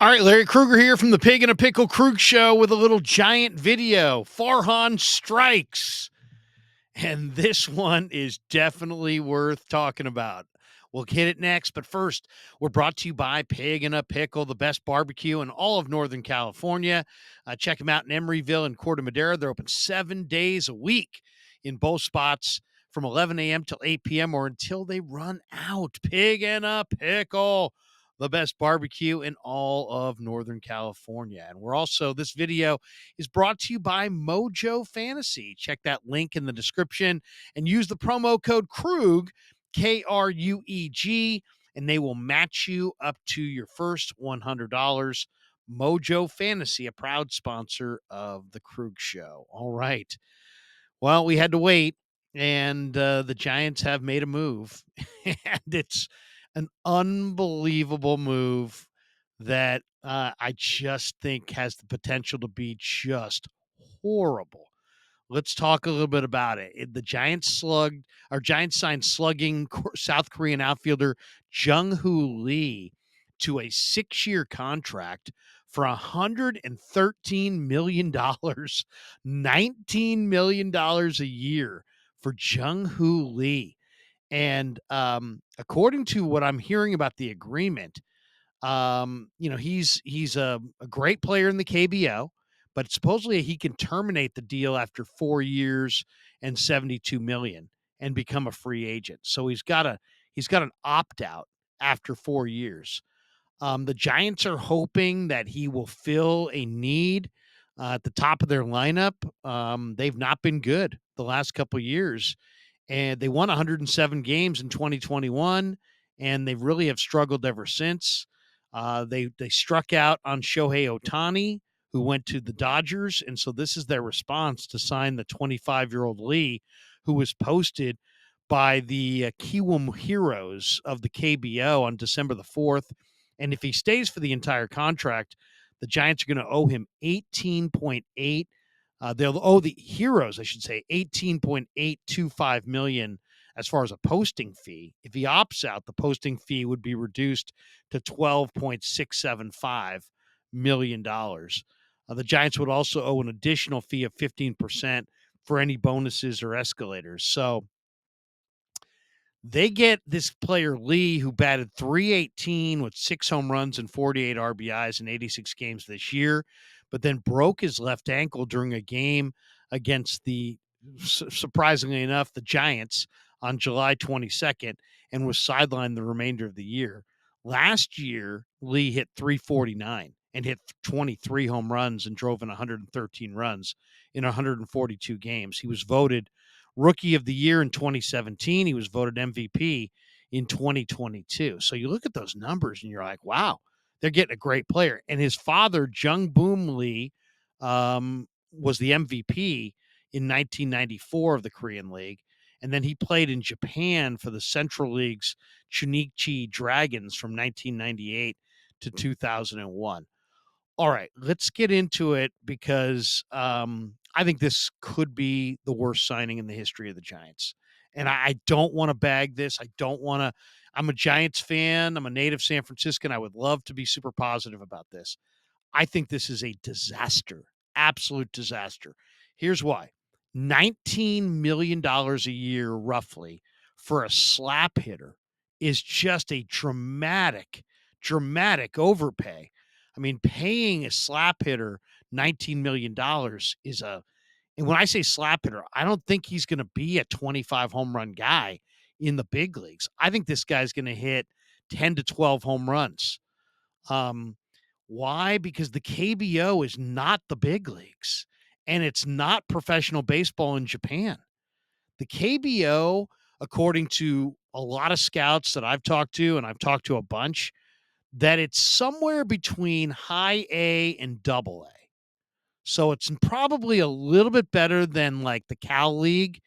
All right, Larry Kruger here from the Pig and a Pickle Krug Show with a little giant video. Farhan strikes. And this one is definitely worth talking about. We'll get it next, but first, we're brought to you by Pig and a Pickle, the best barbecue in all of Northern California. Check them out in Emeryville and Corte Madera. They're open 7 days a week in both spots from 11 a.m. till 8 p.m. or until they run out. Pig and a Pickle, the best barbecue in all of Northern California. And we're also, this video is brought to you by Mojo Fantasy. Check that link in the description and use the promo code Krug, K-R-U-E-G, and they will match you up to your first $100. Mojo Fantasy, a proud sponsor of the Krug Show. All right. Well, we had to wait, and the Giants have made a move, and it's an unbelievable move that I just think has the potential to be just horrible. Let's talk a little bit about it. The Giants signed slugging South Korean outfielder Jung Lee to a 6-year contract for $113 million, $19 million a year for Jung Lee. And according to what I'm hearing about the agreement, he's a great player in the KBO, but supposedly he can terminate the deal after 4 years and 72 million and become a free agent. So he's got an opt out after 4 years. The Giants are hoping that he will fill a need at the top of their lineup. They've not been good the last couple of years, and they won 107 games in 2021, and they really have struggled ever since. They struck out on Shohei Ohtani, who went to the Dodgers, and so this is their response to sign the 25-year-old Lee, who was posted by the Kiwoom Heroes of the KBO on December the 4th. And if he stays for the entire contract, the Giants are going to owe him 18.8. They'll owe the Heroes, I should say, 18.825 million as far as a posting fee. If he opts out, the posting fee would be reduced to $12.675 million. The Giants would also owe an additional fee of 15% for any bonuses or escalators. So they get this player Lee, who batted .318 with 6 home runs and 48 RBIs in 86 games this year, but then broke his left ankle during a game against surprisingly enough, the Giants on July 22nd, and was sidelined the remainder of the year. Last year, Lee hit .349 and hit 23 home runs and drove in 113 runs in 142 games. He was voted Rookie of the Year in 2017. He was voted MVP in 2022. So you look at those numbers and you're like, wow, they're getting a great player. And his father, Jung Lee, was the MVP in 1994 of the Korean League. And then he played in Japan for the Central League's Chunichi Dragons from 1998 to 2001. All right, let's get into it because I think this could be the worst signing in the history of the Giants. And I don't want to bag this. I don't want to. I'm a Giants fan. I'm a native San Franciscan. I would love to be super positive about this. I think this is a disaster, absolute disaster. Here's why: $19 million a year, roughly, for a slap hitter is just a dramatic overpay. I mean, paying a slap hitter $19 million is and when I say slap hitter, I don't think he's going to be a 25 home run guy in the big leagues. I think this guy's going to hit 10 to 12 home runs. Um, why? Because the KBO is not the big leagues, and it's not professional baseball in Japan. The KBO, according to a lot of scouts that I've talked to, and I've talked to a bunch, that it's somewhere between high A and double A. So it's probably a little bit better than like the Cal League,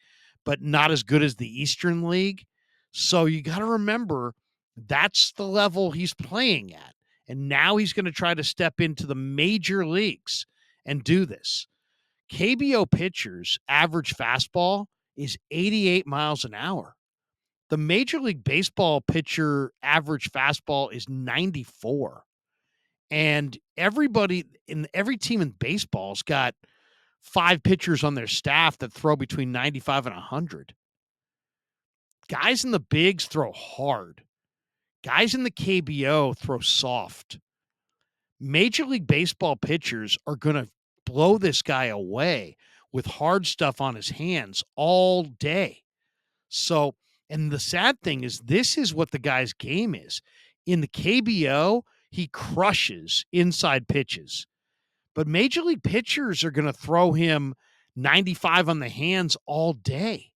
but not as good as the Eastern League. So you got to remember that's the level he's playing at. And now he's going to try to step into the major leagues and do this. KBO pitchers' average fastball is 88 miles an hour. The Major League Baseball pitcher average fastball is 94. And every team in baseball's got 5 pitchers on their staff that throw between 95 and 100. Guys in the bigs throw hard. Guys in the KBO throw soft. Major League Baseball pitchers are going to blow this guy away with hard stuff on his hands all day. So, and the sad thing is, this is what the guy's game is. In the KBO, he crushes inside pitches, but major league pitchers are going to throw him 95 on the hands all day.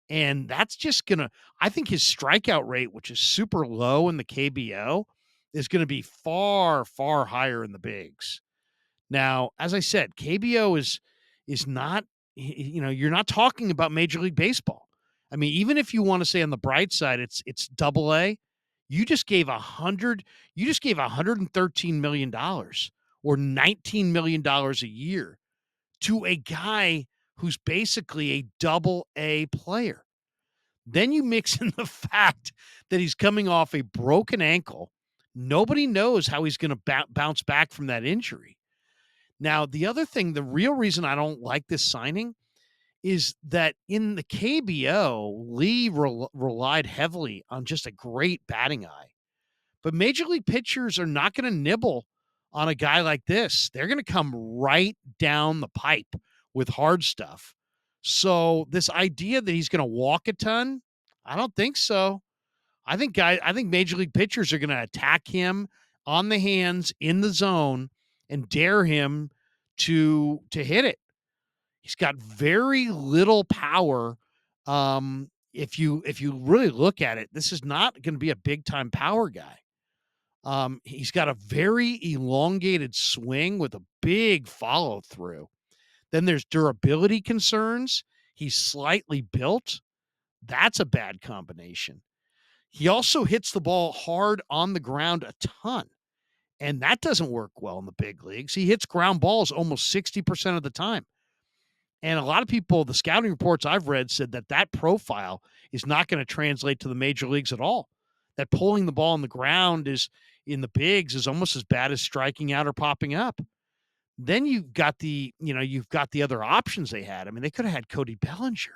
And that's just going to, I think his strikeout rate, which is super low in the KBO, is going to be far, far higher in the bigs. Now, as I said, KBO is not, you're not talking about Major League Baseball. I mean, even if you want to say on the bright side, it's double A, you just gave $113 million or $19 million a year to a guy who's basically a double A player. Then you mix in the fact that he's coming off a broken ankle. Nobody knows how he's going to bounce back from that injury. Now, the other thing, the real reason I don't like this signing is that in the KBO, Lee relied heavily on just a great batting eye. But major league pitchers are not going to nibble on a guy like this. They're going to come right down the pipe with hard stuff. So this idea that he's going to walk a ton, I don't think so. I think major league pitchers are going to attack him on the hands in the zone and dare him to hit it. He's got very little power. If you really look at it, this is not going to be a big time power guy. He's got a very elongated swing with a big follow through. Then there's durability concerns. He's slightly built. That's a bad combination. He also hits the ball hard on the ground a ton, and that doesn't work well in the big leagues. He hits ground balls almost 60% of the time. And a lot of people, the scouting reports I've read, said that that profile is not going to translate to the major leagues at all. That pulling the ball on the ground is in the bigs is almost as bad as striking out or popping up. Then you've got the other options they had. I mean, they could have had Cody Bellinger.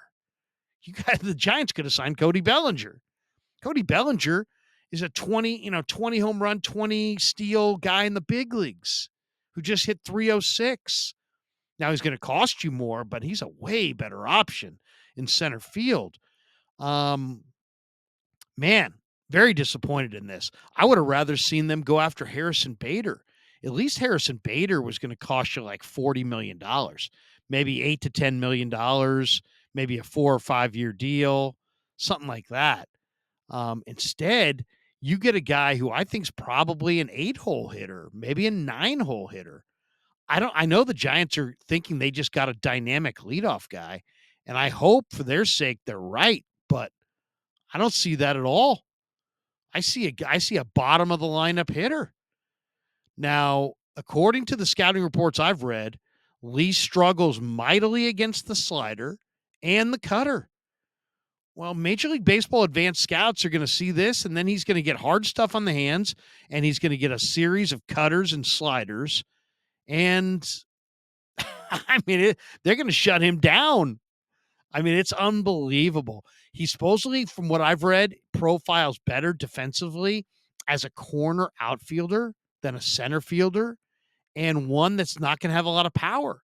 The Giants could have signed Cody Bellinger. Cody Bellinger is a 20 home run, 20 steal guy in the big leagues who just hit 306. Now he's going to cost you more, but he's a way better option in center field. Man, very disappointed in this. I would have rather seen them go after Harrison Bader. At least Harrison Bader was going to cost you like $40 million, maybe $8 to $10 million, maybe a 4 or 5 year deal, something like that. Instead, you get a guy who I think is probably an 8-hole hitter, maybe a 9-hole hitter. I know the Giants are thinking they just got a dynamic leadoff guy, and I hope for their sake they're right, but I don't see that at all. I see a bottom of the lineup hitter. Now, according to the scouting reports I've read, Lee struggles mightily against the slider and the cutter. Well, Major League Baseball advanced scouts are going to see this, and then he's going to get hard stuff on the hands, and he's going to get a series of cutters and sliders. And I mean, they're going to shut him down. I mean, it's unbelievable. He supposedly, from what I've read, profiles better defensively as a corner outfielder than a center fielder, and one that's not going to have a lot of power.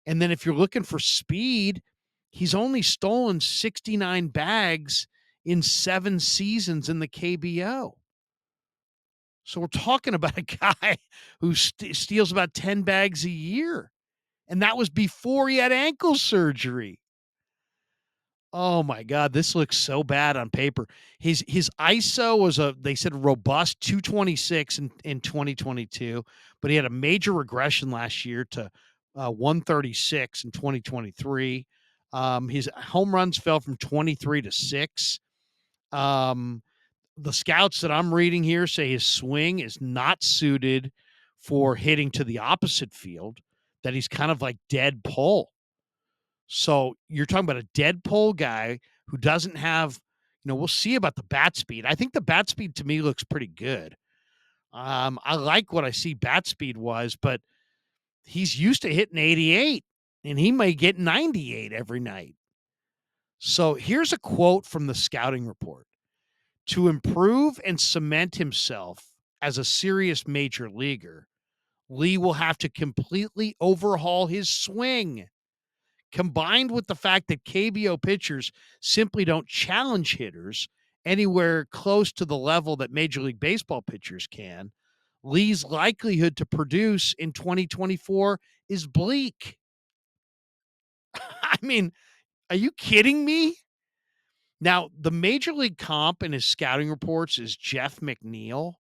And then if you're looking for speed, he's only stolen 69 bags in 7 seasons in the KBO. So we're talking about a guy who steals about 10 bags a year. And that was before he had ankle surgery. Oh my God, this looks so bad on paper. His ISO was they said robust 226 in 2022, but he had a major regression last year to 136 in 2023. His home runs fell from 23 to 6. The scouts that I'm reading here say his swing is not suited for hitting to the opposite field, that he's kind of like dead pull. So you're talking about a dead pull guy who doesn't have, we'll see about the bat speed. I think the bat speed to me looks pretty good. I like what I see bat speed wise, but he's used to hitting 88 and he may get 98 every night. So here's a quote from the scouting report: to improve and cement himself as a serious major leaguer, Lee will have to completely overhaul his swing. Combined with the fact that KBO pitchers simply don't challenge hitters anywhere close to the level that Major League Baseball pitchers can, Lee's likelihood to produce in 2024 is bleak. I mean, are you kidding me? Now, the Major League comp in his scouting reports is Jeff McNeil.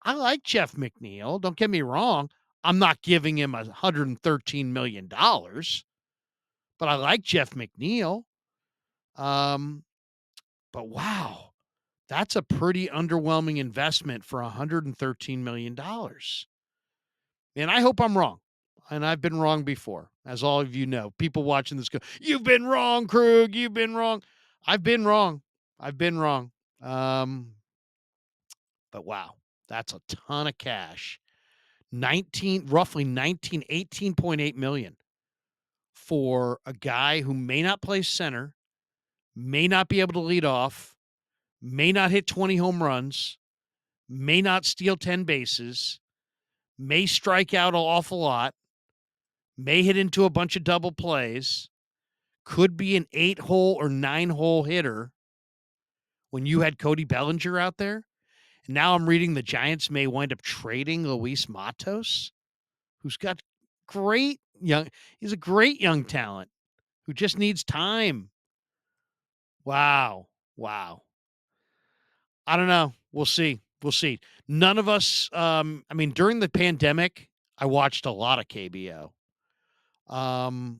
I like Jeff McNeil. Don't get me wrong. I'm not giving him $113 million, but I like Jeff McNeil. Um, but wow, that's a pretty underwhelming investment for $113 million. And I hope I'm wrong. And I've been wrong before, as all of you know. People watching this go, "You've been wrong, Krug. You've been wrong." I've been wrong. I've been wrong. Um, but wow, that's a ton of cash. 18.8 million for a guy who may not play center, may not be able to lead off, may not hit 20 home runs, may not steal 10 bases, may strike out an awful lot, may hit into a bunch of double plays, could be an 8-hole or 9-hole hitter when you had Cody Bellinger out there. And now I'm reading the Giants may wind up trading Luis Matos, who's got great young, he's a great young talent who just needs time. Wow. Wow. I don't know. We'll see. We'll see. None of us, I mean, during the pandemic, I watched a lot of KBO. Um,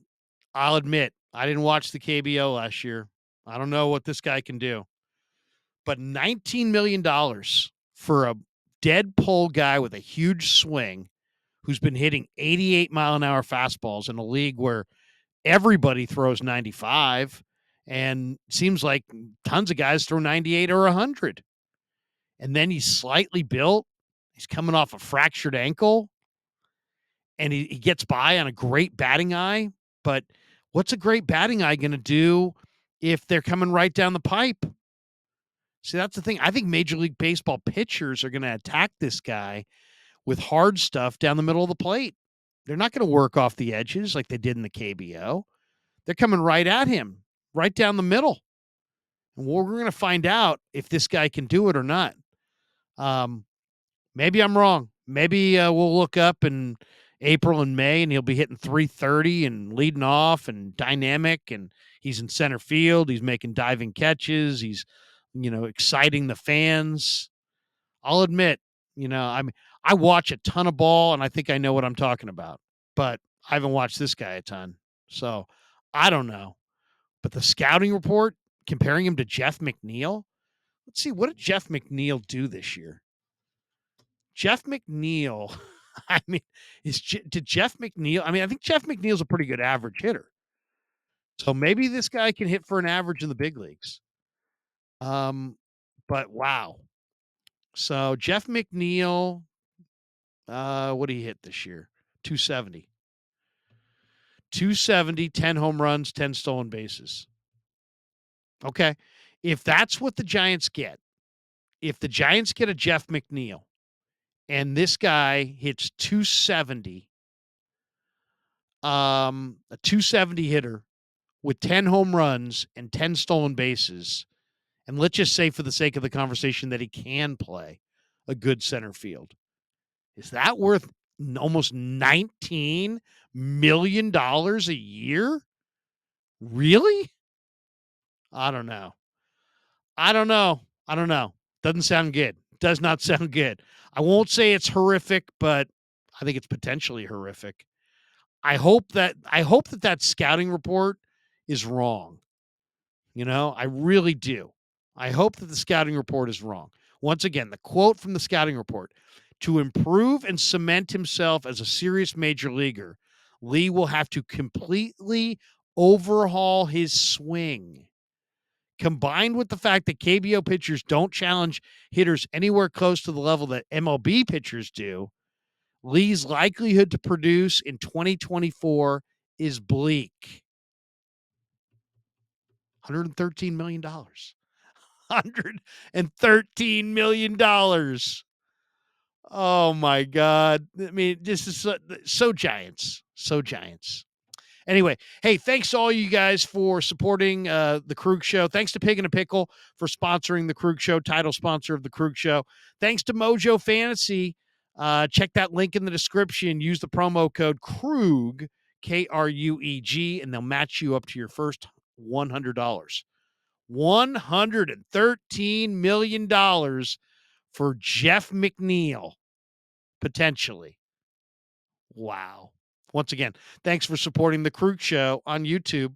I'll admit, I didn't watch the KBO last year. I don't know what this guy can do. But $19 million for a dead pull guy with a huge swing who's been hitting 88-mile-an-hour fastballs in a league where everybody throws 95 and seems like tons of guys throw 98 or 100. And then he's slightly built. He's coming off a fractured ankle and he gets by on a great batting eye. But what's a great batting eye going to do if they're coming right down the pipe? See, that's the thing. I think Major League Baseball pitchers are going to attack this guy with hard stuff down the middle of the plate. They're not going to work off the edges like they did in the KBO. They're coming right at him, right down the middle. And we're going to find out if this guy can do it or not. Um, Maybe I'm wrong. Maybe we'll look up in April and May and he'll be hitting 330 and leading off and dynamic, and he's in center field. He's making diving catches. He's, exciting the fans. I'll admit, I watch a ton of ball and I think I know what I'm talking about, but I haven't watched this guy a ton. So I don't know. But the scouting report comparing him to Jeff McNeil, let's see, what did Jeff McNeil do this year? Jeff McNeil, I mean, did Jeff McNeil? I mean, I think Jeff McNeil's a pretty good average hitter. So maybe this guy can hit for an average in the big leagues. But wow. So Jeff McNeil, what did he hit this year? 270. 270, 10 home runs, 10 stolen bases. Okay. If that's what the Giants get, if the Giants get a Jeff McNeil and this guy hits 270, a 270 hitter with 10 home runs and 10 stolen bases, and let's just say for the sake of the conversation that he can play a good center field, is that worth almost $19 million a year? Really? I don't know. I don't know. I don't know. Doesn't sound good. Does not sound good. I won't say it's horrific, but I think it's potentially horrific. I hope that scouting report is wrong. I really do. I hope that the scouting report is wrong. Once again, the quote from the scouting report: to improve and cement himself as a serious major leaguer, Lee will have to completely overhaul his swing. combined with the fact that KBO pitchers don't challenge hitters anywhere close to the level that MLB pitchers do, Lee's likelihood to produce in 2024 is bleak. $113 million. $113 million. Oh my God. I mean, this is so Giants. So Giants. Anyway, hey, thanks to all you guys for supporting the Krug Show. Thanks to Pig and a Pickle for sponsoring the Krug Show, title sponsor of the Krug Show. Thanks to Mojo Fantasy. Check that link in the description. Use the promo code Krug, KRUEG, and they'll match you up to your first $100. $113 million for Jeff McNeil, potentially. Wow. Once again, thanks for supporting the Krug Show on YouTube.